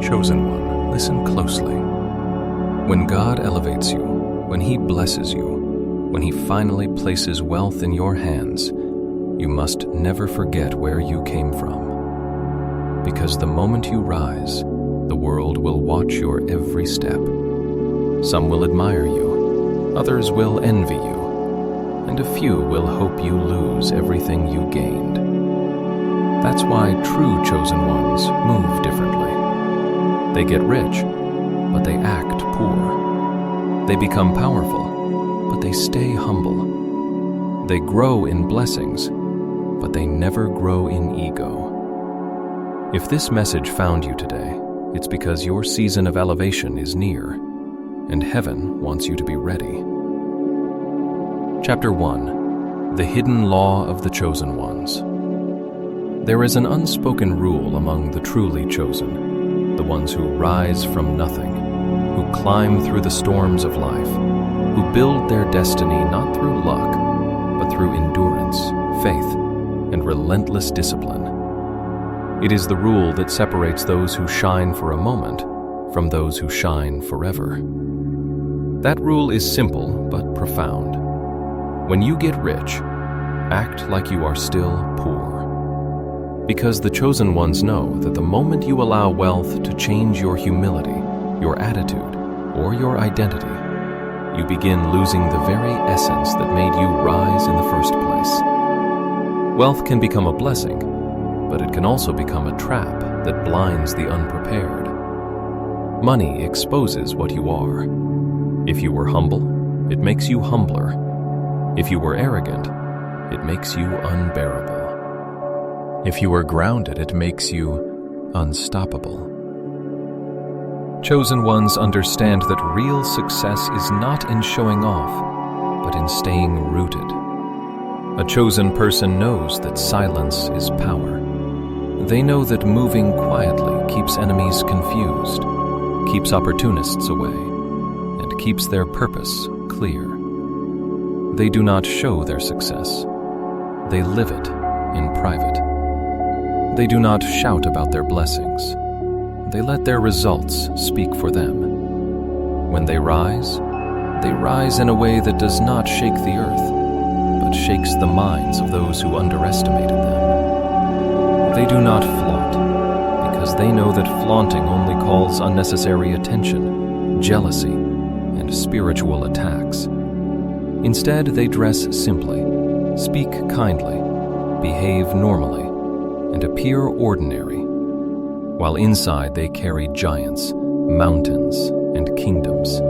Chosen one, listen closely. When God elevates you, when He blesses you, when He finally places wealth in your hands, you must never forget where you came from. Because the moment you rise, the world will watch your every step. Some will admire you, others will envy you, and a few will hope you lose everything you gained. That's why true chosen ones move differently. They get rich, but they act poor. They become powerful, but they stay humble. They grow in blessings, but they never grow in ego. If this message found you today, it's because your season of elevation is near, and heaven wants you to be ready. Chapter 1. The Hidden Law of the Chosen Ones. There is an unspoken rule among the truly chosen, the ones who rise from nothing, who climb through the storms of life, who build their destiny not through luck, but through endurance, faith, and relentless discipline. It is the rule that separates those who shine for a moment from those who shine forever. That rule is simple but profound. When you get rich, act like you are still poor. Because the chosen ones know that the moment you allow wealth to change your humility, your attitude, or your identity, you begin losing the very essence that made you rise in the first place. Wealth can become a blessing, but it can also become a trap that blinds the unprepared. Money exposes what you are. If you were humble, it makes you humbler. If you were arrogant, it makes you unbearable. If you are grounded, it makes you unstoppable. Chosen ones understand that real success is not in showing off, but in staying rooted. A chosen person knows that silence is power. They know that moving quietly keeps enemies confused, keeps opportunists away, and keeps their purpose clear. They do not show their success. They live it in private. They do not shout about their blessings. They let their results speak for them. When they rise in a way that does not shake the earth, but shakes the minds of those who underestimated them. They do not flaunt, because they know that flaunting only calls unnecessary attention, jealousy, and spiritual attacks. Instead, they dress simply, speak kindly, behave normally, and appear ordinary, while inside they carry giants, mountains, and kingdoms.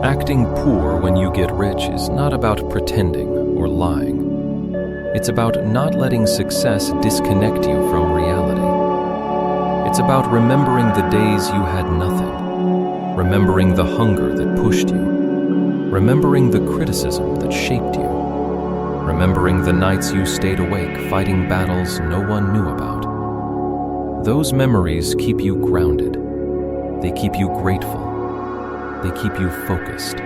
Acting poor when you get rich is not about pretending or lying. It's about not letting success disconnect you from reality. It's about remembering the days you had nothing, remembering the hunger that pushed you, remembering the criticism that shaped you, remembering the nights you stayed awake fighting battles no one knew about. Those memories keep you grounded. They keep you grateful. They keep you focused.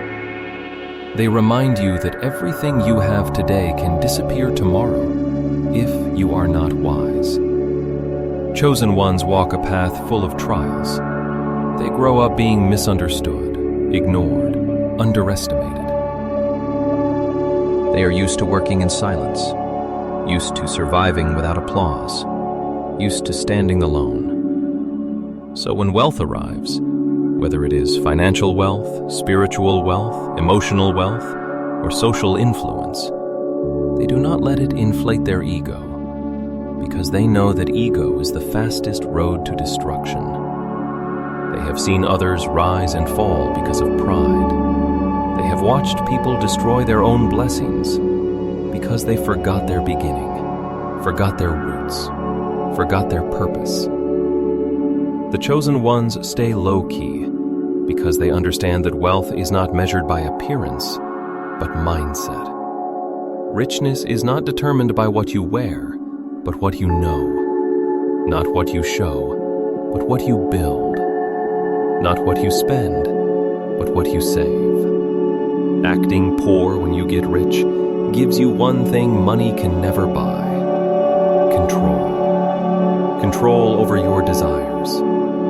They remind you that everything you have today can disappear tomorrow if you are not wise. Chosen ones walk a path full of trials. They grow up being misunderstood, ignored, underestimated. They are used to working in silence, used to surviving without applause, used to standing alone. So when wealth arrives, whether it is financial wealth, spiritual wealth, emotional wealth, or social influence, they do not let it inflate their ego, because they know that ego is the fastest road to destruction. They have seen others rise and fall because of pride. They have watched people destroy their own blessings because they forgot their beginning, forgot their roots, forgot their purpose. The chosen ones stay low-key because they understand that wealth is not measured by appearance, but mindset. Richness is not determined by what you wear, but what you know. Not what you show, but what you build. Not what you spend, but what you save. Acting poor when you get rich gives you one thing money can never buy: control. Control over your desires,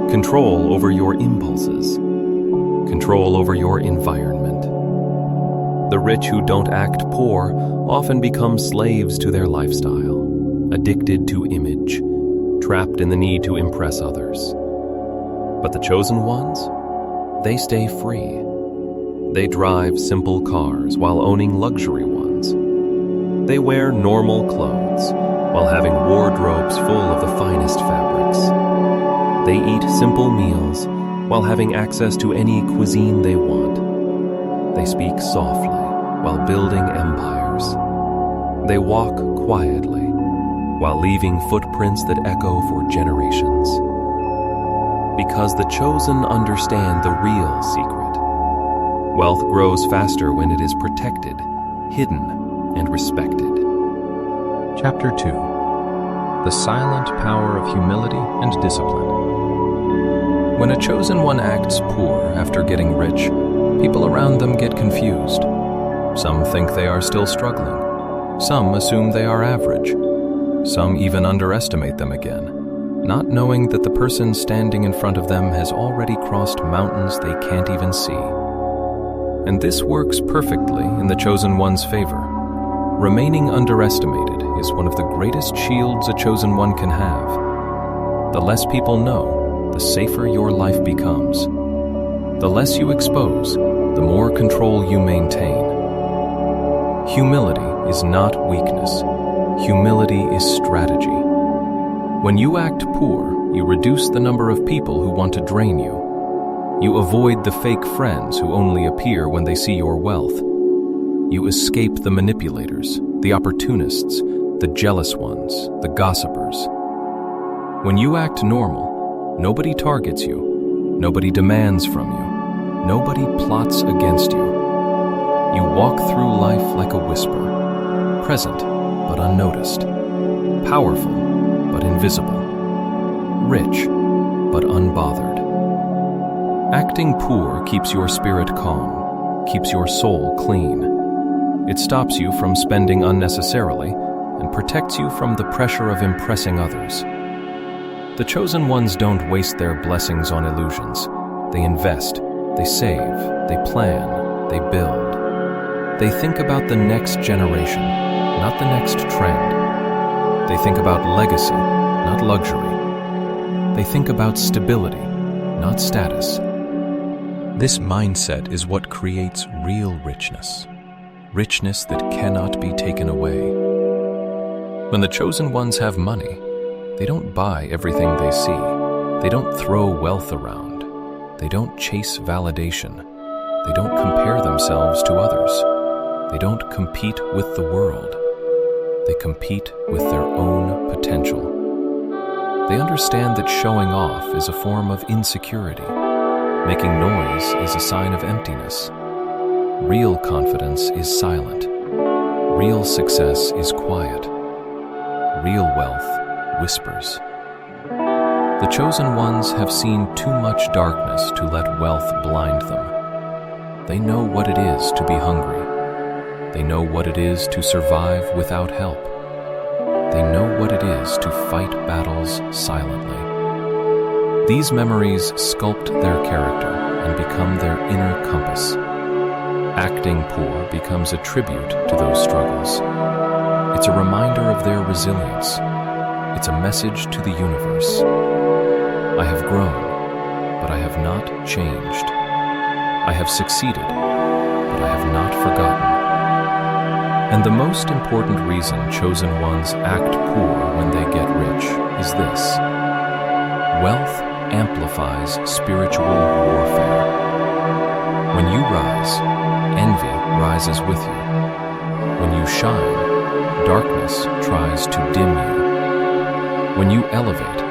control over your impulses, control over your environment. The rich who don't act poor often become slaves to their lifestyle, addicted to image, trapped in the need to impress others. But the chosen ones, they stay free. They drive simple cars while owning luxury ones. They wear normal clothes while having wardrobes full of the finest fabrics. They eat simple meals while having access to any cuisine they want. They speak softly while building empires. They walk quietly while leaving footprints that echo for generations. Because the chosen understand the real secret. Wealth grows faster when it is protected, hidden, and respected. Chapter 2. The Silent Power of Humility and Discipline. When a chosen one acts poor after getting rich, people around them get confused. Some think they are still struggling. Some assume they are average. Some even underestimate them again, not knowing that the person standing in front of them has already crossed mountains they can't even see. And this works perfectly in the chosen one's favor. Remaining underestimated is one of the greatest shields a chosen one can have. The less people know, the safer your life becomes. The less you expose, the more control you maintain. Humility is not weakness. Humility is strategy. When you act poor, you reduce the number of people who want to drain you. You avoid the fake friends who only appear when they see your wealth. You escape the manipulators, the opportunists, the jealous ones, the gossipers. When you act normal, nobody targets you, nobody demands from you, nobody plots against you. You walk through life like a whisper, present but unnoticed, powerful but invisible, rich but unbothered. Acting poor keeps your spirit calm, keeps your soul clean. It stops you from spending unnecessarily and protects you from the pressure of impressing others. The chosen ones don't waste their blessings on illusions. They invest, they save, they plan, they build. They think about the next generation, not the next trend. They think about legacy, not luxury. They think about stability, not status. This mindset is what creates real richness, richness that cannot be taken away. When the chosen ones have money, they don't buy everything they see. They don't throw wealth around. They don't chase validation. They don't compare themselves to others. They don't compete with the world. They compete with their own potential. They understand that showing off is a form of insecurity. Making noise is a sign of emptiness. Real confidence is silent. Real success is quiet. Real wealth whispers. The chosen ones have seen too much darkness to let wealth blind them. They know what it is to be hungry. They know what it is to survive without help. They know what it is to fight battles silently. These memories sculpt their character and become their inner compass. Acting poor becomes a tribute to those struggles. It's a reminder of their resilience. It's a message to the universe. I have grown, but I have not changed. I have succeeded, but I have not forgotten. And the most important reason chosen ones act poor when they get rich is this: wealth amplifies spiritual warfare. When you rise, envy rises with you. When you shine, darkness tries to dim you. When you elevate,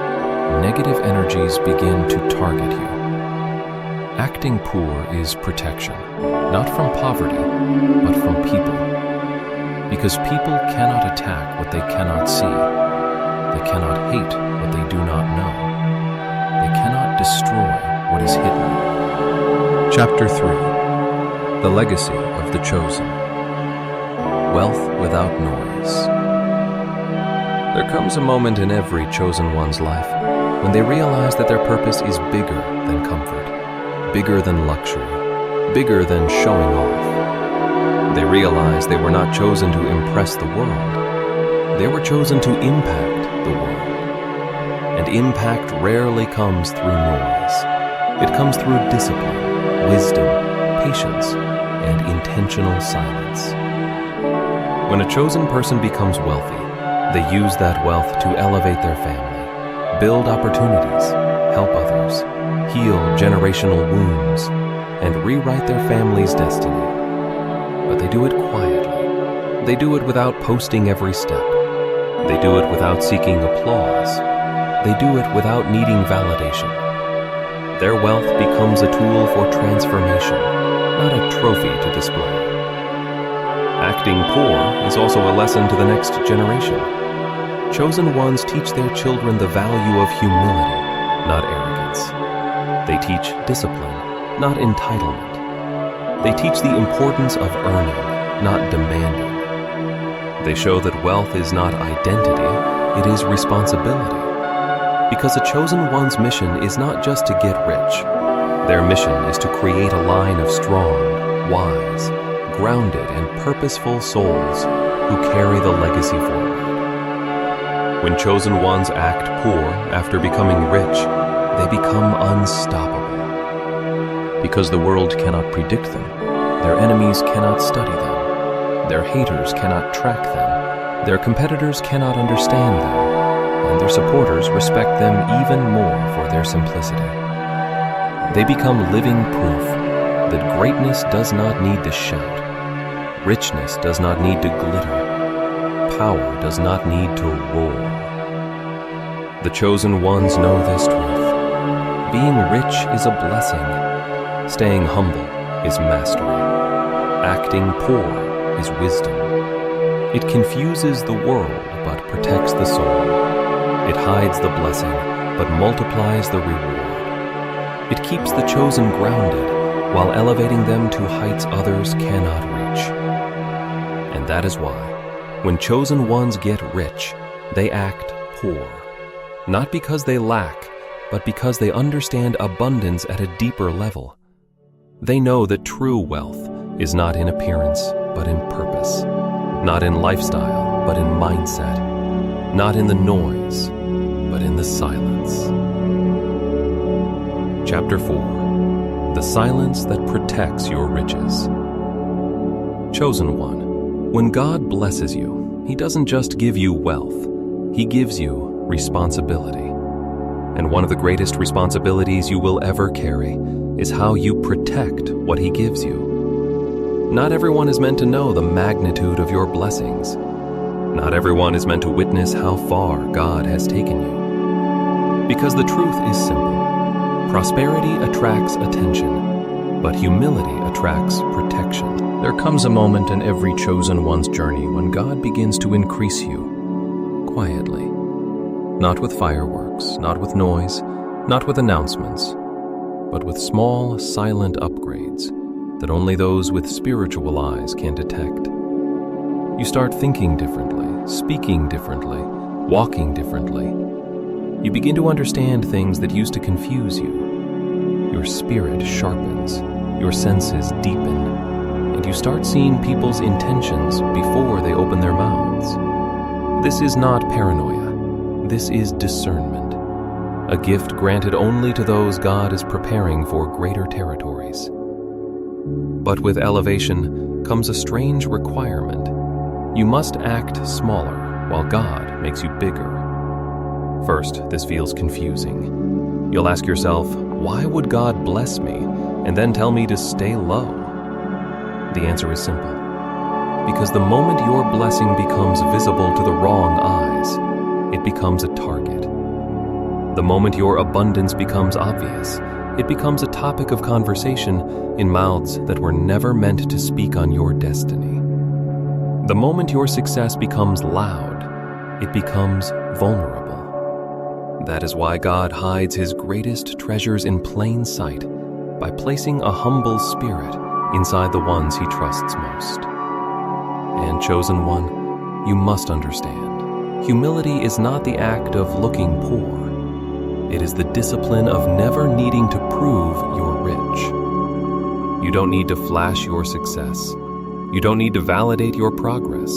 negative energies begin to target you. Acting poor is protection, not from poverty, but from people. Because people cannot attack what they cannot see. They cannot hate what they do not know. They cannot destroy what is hidden. Chapter 3. The Legacy of the Chosen. Wealth without noise. There comes a moment in every chosen one's life when they realize that their purpose is bigger than comfort, bigger than luxury, bigger than showing off. They realize they were not chosen to impress the world. They were chosen to impact the world. And impact rarely comes through noise. It comes through discipline, wisdom, patience, and intentional silence. When a chosen person becomes wealthy, they use that wealth to elevate their family, build opportunities, help others, heal generational wounds, and rewrite their family's destiny. But they do it quietly. They do it without posting every step. They do it without seeking applause. They do it without needing validation. Their wealth becomes a tool for transformation, not a trophy to display. Acting poor is also a lesson to the next generation. Chosen ones teach their children the value of humility, not arrogance. They teach discipline, not entitlement. They teach the importance of earning, not demanding. They show that wealth is not identity, it is responsibility. Because a chosen one's mission is not just to get rich. Their mission is to create a line of strong, wise, grounded, and purposeful souls who carry the legacy forward. When chosen ones act poor after becoming rich, they become unstoppable. Because the world cannot predict them, their enemies cannot study them, their haters cannot track them, their competitors cannot understand them, and their supporters respect them even more for their simplicity. They become living proof that greatness does not need to shout, richness does not need to glitter, power does not need to roar. The chosen ones know this truth. Being rich is a blessing. Staying humble is mastery. Acting poor is wisdom. It confuses the world but protects the soul. It hides the blessing, but multiplies the reward. It keeps the chosen grounded, while elevating them to heights others cannot reach. And that is why, when chosen ones get rich, they act poor. Not because they lack, but because they understand abundance at a deeper level. They know that true wealth is not in appearance, but in purpose. Not in lifestyle, but in mindset. Not in the noise, but in the silence. Chapter 4. The Silence That Protects Your Riches. Chosen one, when God blesses you, He doesn't just give you wealth, He gives you responsibility. And one of the greatest responsibilities you will ever carry is how you protect what He gives you. Not everyone is meant to know the magnitude of your blessings. Not everyone is meant to witness how far God has taken you. Because the truth is simple. Prosperity attracts attention, but humility attracts protection. There comes a moment in every chosen one's journey when God begins to increase you quietly. Not with fireworks, not with noise, not with announcements, but with small, silent upgrades that only those with spiritual eyes can detect. You start thinking differently, speaking differently, walking differently. You begin to understand things that used to confuse you. Your spirit sharpens, your senses deepen, and you start seeing people's intentions before they open their mouths. This is not paranoia. This is discernment, a gift granted only to those God is preparing for greater territories. But with elevation comes a strange requirement. You must act smaller while God makes you bigger. First, this feels confusing. You'll ask yourself, why would God bless me and then tell me to stay low? The answer is simple. Because the moment your blessing becomes visible to the wrong eyes, it becomes a target. The moment your abundance becomes obvious, it becomes a topic of conversation in mouths that were never meant to speak on your destiny. The moment your success becomes loud, it becomes vulnerable. That is why God hides His greatest treasures in plain sight by placing a humble spirit inside the ones He trusts most. And chosen one, you must understand, humility is not the act of looking poor. It is the discipline of never needing to prove you're rich. You don't need to flash your success. You don't need to validate your progress.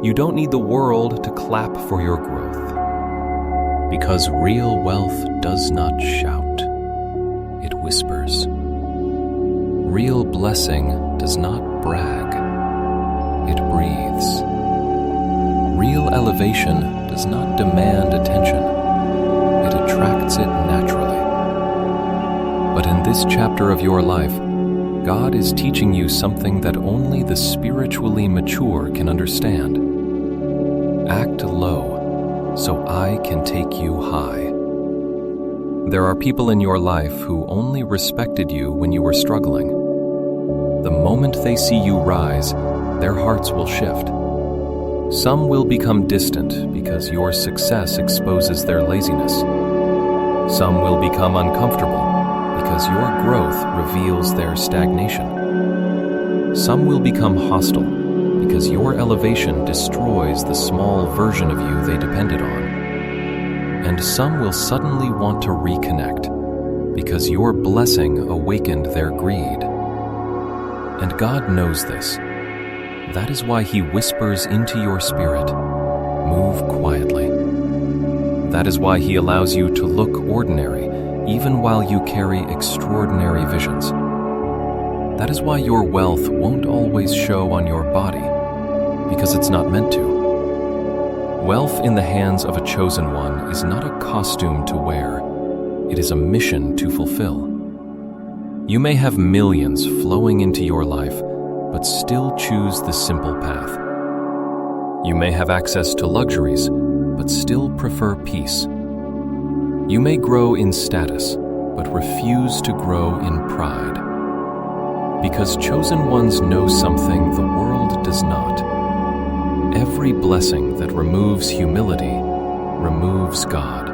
You don't need the world to clap for your growth. Because real wealth does not shout, it whispers. Real blessing does not brag, it breathes. Real elevation does not demand attention, it attracts it naturally. But in this chapter of your life, God is teaching you something that only the spiritually mature can understand. Act low, so I can take you high. There are people in your life who only respected you when you were struggling. The moment they see you rise, their hearts will shift. Some will become distant because your success exposes their laziness. Some will become uncomfortable because your growth reveals their stagnation. Some will become hostile because your elevation destroys the small version of you they depended on. And some will suddenly want to reconnect because your blessing awakened their greed. And God knows this. That is why He whispers into your spirit, move quietly. That is why He allows you to look ordinary even while you carry extraordinary visions. That is why your wealth won't always show on your body, because it's not meant to. Wealth in the hands of a chosen one is not a costume to wear, it is a mission to fulfill. You may have millions flowing into your life, but still choose the simple path. You may have access to luxuries, but still prefer peace. You may grow in status, but refuse to grow in pride. Because chosen ones know something the world does not. Every blessing that removes humility removes God.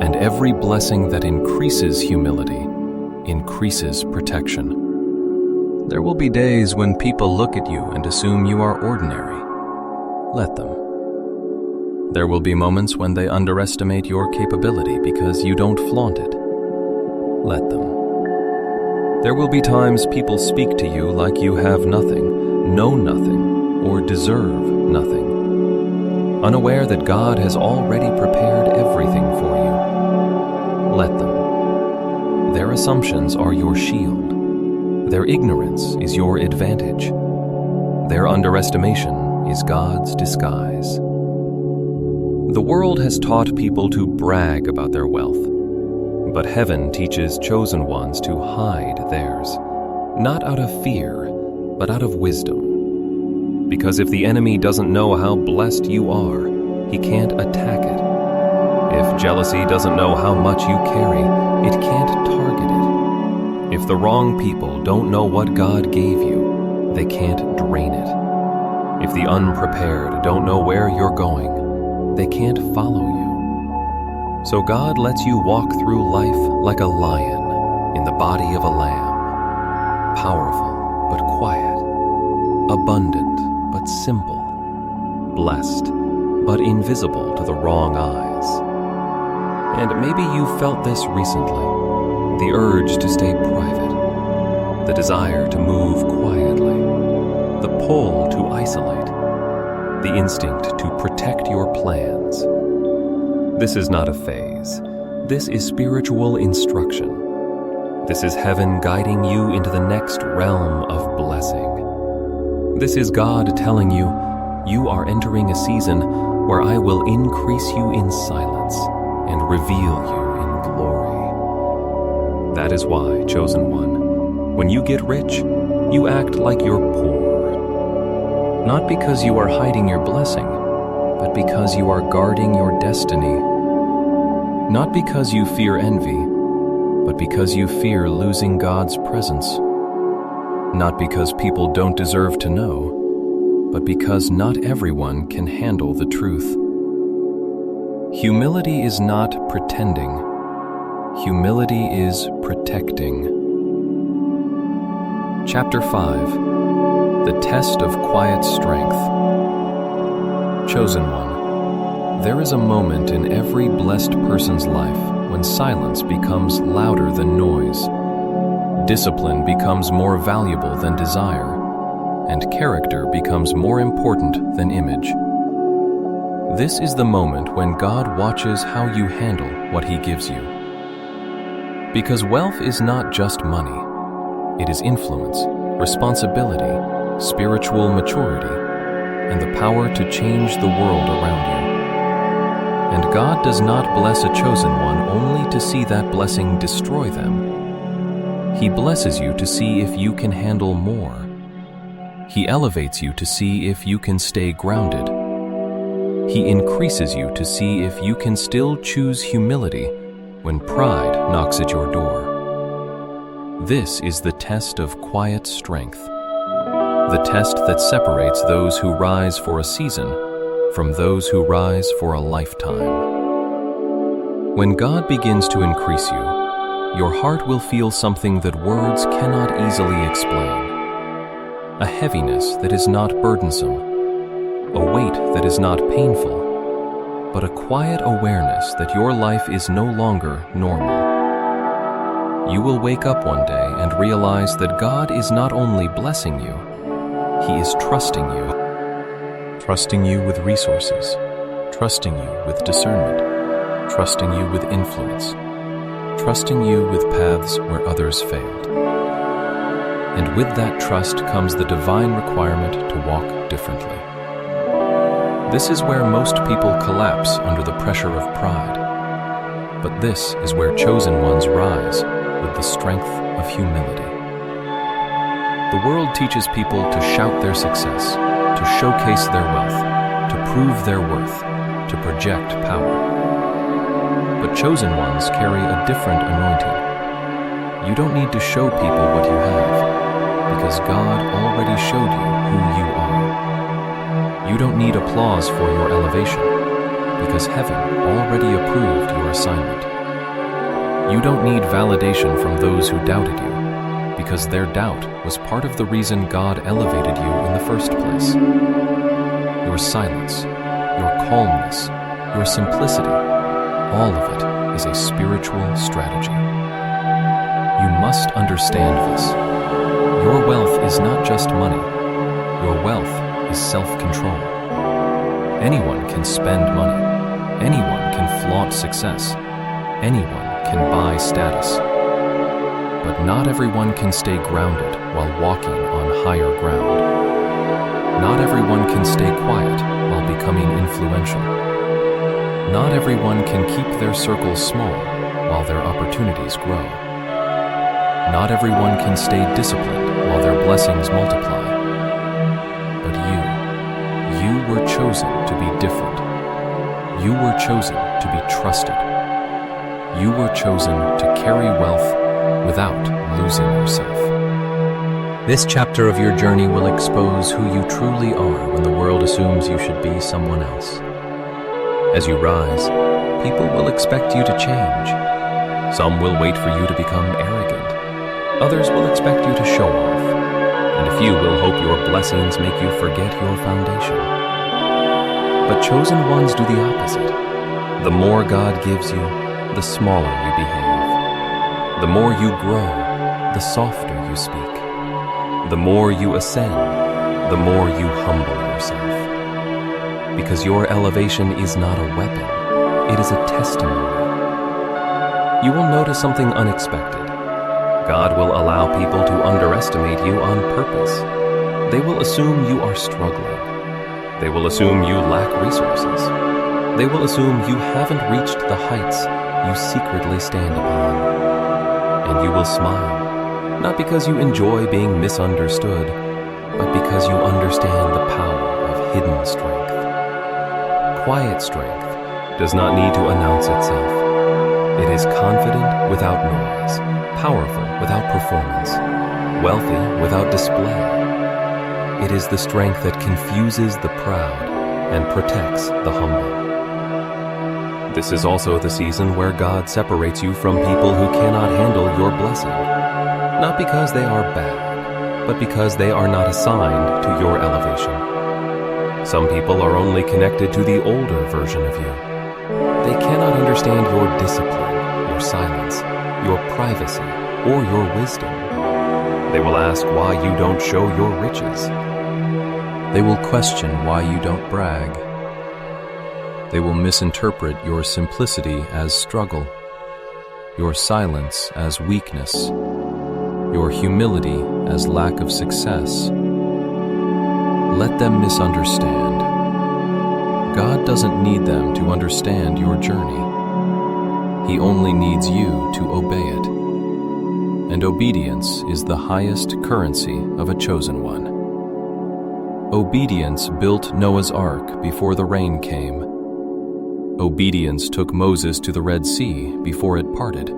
And every blessing that increases humility increases protection. There will be days when people look at you and assume you are ordinary. Let them. There will be moments when they underestimate your capability because you don't flaunt it. Let them. There will be times people speak to you like you have nothing, know nothing, or deserve nothing, unaware that God has already prepared everything for you. Let them. Their assumptions are your shield. Their ignorance is your advantage. Their underestimation is God's disguise. The world has taught people to brag about their wealth, but heaven teaches chosen ones to hide theirs, not out of fear, but out of wisdom. Because if the enemy doesn't know how blessed you are, he can't attack it. If jealousy doesn't know how much you carry, it can't target it. If the wrong people don't know what God gave you, they can't drain it. If the unprepared don't know where you're going, they can't follow you. So God lets you walk through life like a lion in the body of a lamb, powerful but quiet, abundant but simple, blessed but invisible to the wrong eyes. And maybe you felt this recently, the urge to stay private, the desire to move quietly, the pull to isolate, the instinct to protect your plans. This is not a phase. This is spiritual instruction. This is heaven guiding you into the next realm of blessing. This is God telling you, you are entering a season where I will increase you in silence and reveal you in glory. That is why, chosen one, when you get rich, you act like you're poor. Not because you are hiding your blessing, but because you are guarding your destiny. Not because you fear envy, but because you fear losing God's presence. Not because people don't deserve to know, but because not everyone can handle the truth. Humility is not pretending. Humility is protecting. Chapter 5. The Test of Quiet Strength. Chosen one, there is a moment in every blessed person's life when silence becomes louder than noise. Discipline becomes more valuable than desire, and character becomes more important than image. This is the moment when God watches how you handle what He gives you. Because wealth is not just money. It is influence, responsibility, spiritual maturity, and the power to change the world around you. And God does not bless a chosen one only to see that blessing destroy them. He blesses you to see if you can handle more. He elevates you to see if you can stay grounded. He increases you to see if you can still choose humility when pride knocks at your door. This is the test of quiet strength, the test that separates those who rise for a season from those who rise for a lifetime. When God begins to increase you, your heart will feel something that words cannot easily explain. A heaviness that is not burdensome, a weight that is not painful, but a quiet awareness that your life is no longer normal. You will wake up one day and realize that God is not only blessing you, He is trusting you. Trusting you with resources, trusting you with discernment, trusting you with influence, trusting you with paths where others failed. And with that trust comes the divine requirement to walk differently. This is where most people collapse under the pressure of pride. But this is where chosen ones rise with the strength of humility. The world teaches people to shout their success, to showcase their wealth, to prove their worth, to project power. But chosen ones carry a different anointing. You don't need to show people what you have, because God already showed you who you are. You don't need applause for your elevation, because heaven already approved your assignment. You don't need validation from those who doubted you, because their doubt was part of the reason God elevated you in the first place. Your silence, your calmness, your simplicity, all of it is a spiritual strategy. You must understand this. Your wealth is not just money. Your wealth is self-control. Anyone can spend money. Anyone can flaunt success. Anyone can buy status. But not everyone can stay grounded while walking on higher ground. Not everyone can stay quiet while becoming influential. Not everyone can keep their circles small while their opportunities grow. Not everyone can stay disciplined while their blessings multiply. But you were chosen to be different. You were chosen to be trusted. You were chosen to carry wealth without losing yourself. This chapter of your journey will expose who you truly are when the world assumes you should be someone else. As you rise, people will expect you to change. Some will wait for you to become arrogant. Others will expect you to show off. And a few will hope your blessings make you forget your foundation. But chosen ones do the opposite. The more God gives you, the smaller you behave. The more you grow, the softer you speak. The more you ascend, the more you humble yourself. Because your elevation is not a weapon, it is a testimony. You will notice something unexpected. God will allow people to underestimate you on purpose. They will assume you are struggling. They will assume you lack resources. They will assume you haven't reached the heights you secretly stand upon. And you will smile, not because you enjoy being misunderstood, but because you understand the power of hidden strength. Quiet strength does not need to announce itself. It is confident without noise, powerful without performance, wealthy without display. It is the strength that confuses the proud and protects the humble. This is also the season where God separates you from people who cannot handle your blessing, not because they are bad, but because they are not assigned to your elevation. Some people are only connected to the older version of you. They cannot understand your discipline, your silence, your privacy, or your wisdom. They will ask why you don't show your riches. They will question why you don't brag. They will misinterpret your simplicity as struggle, your silence as weakness, your humility as lack of success. Let them misunderstand. God doesn't need them to understand your journey. He only needs you to obey it. And obedience is the highest currency of a chosen one. Obedience built Noah's Ark before the rain came. Obedience took Moses to the Red Sea before it parted.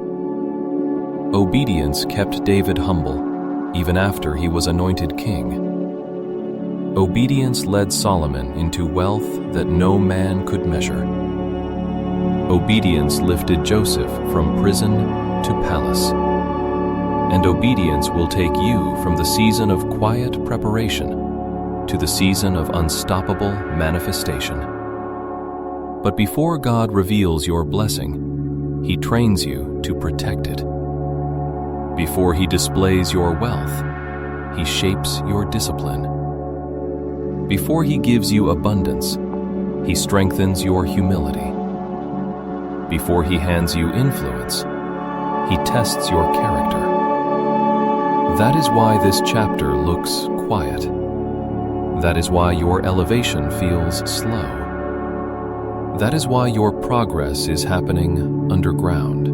Obedience kept David humble, even after he was anointed king. Obedience led Solomon into wealth that no man could measure. Obedience lifted Joseph from prison to palace. And obedience will take you from the season of quiet preparation to the season of unstoppable manifestation. But before God reveals your blessing, He trains you to protect it. Before He displays your wealth, He shapes your discipline. Before He gives you abundance, He strengthens your humility. Before He hands you influence, He tests your character. That is why this chapter looks quiet. That is why your elevation feels slow. That is why your progress is happening underground.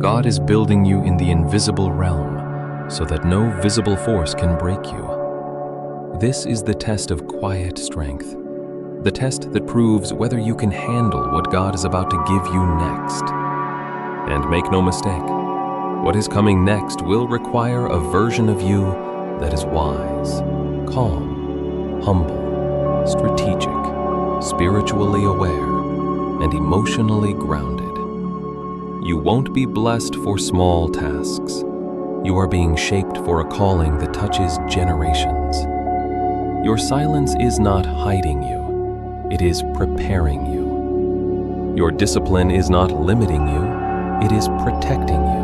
God is building you in the invisible realm so that no visible force can break you. This is the test of quiet strength, the test that proves whether you can handle what God is about to give you next. And make no mistake, what is coming next will require a version of you that is wise, calm, humble, strategic, spiritually aware, and emotionally grounded. You won't be blessed for small tasks. You are being shaped for a calling that touches generations. Your silence is not hiding you. It is preparing you. Your discipline is not limiting you. It is protecting you.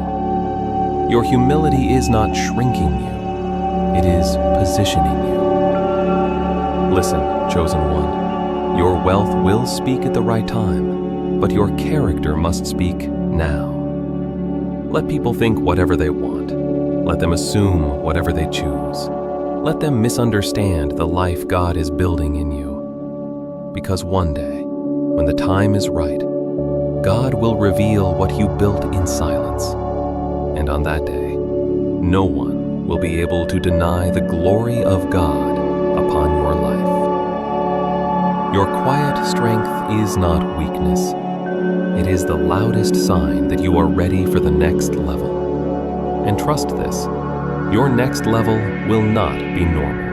Your humility is not shrinking you. It is positioning you. Listen, chosen one. Your wealth will speak at the right time, but your character must speak now. Let people think whatever they want. Let them assume whatever they choose. Let them misunderstand the life God is building in you. Because one day, when the time is right, God will reveal what you built in silence. And on that day, no one will be able to deny the glory of God upon your life. Your quiet strength is not weakness. It is the loudest sign that you are ready for the next level. And trust this, your next level will not be normal.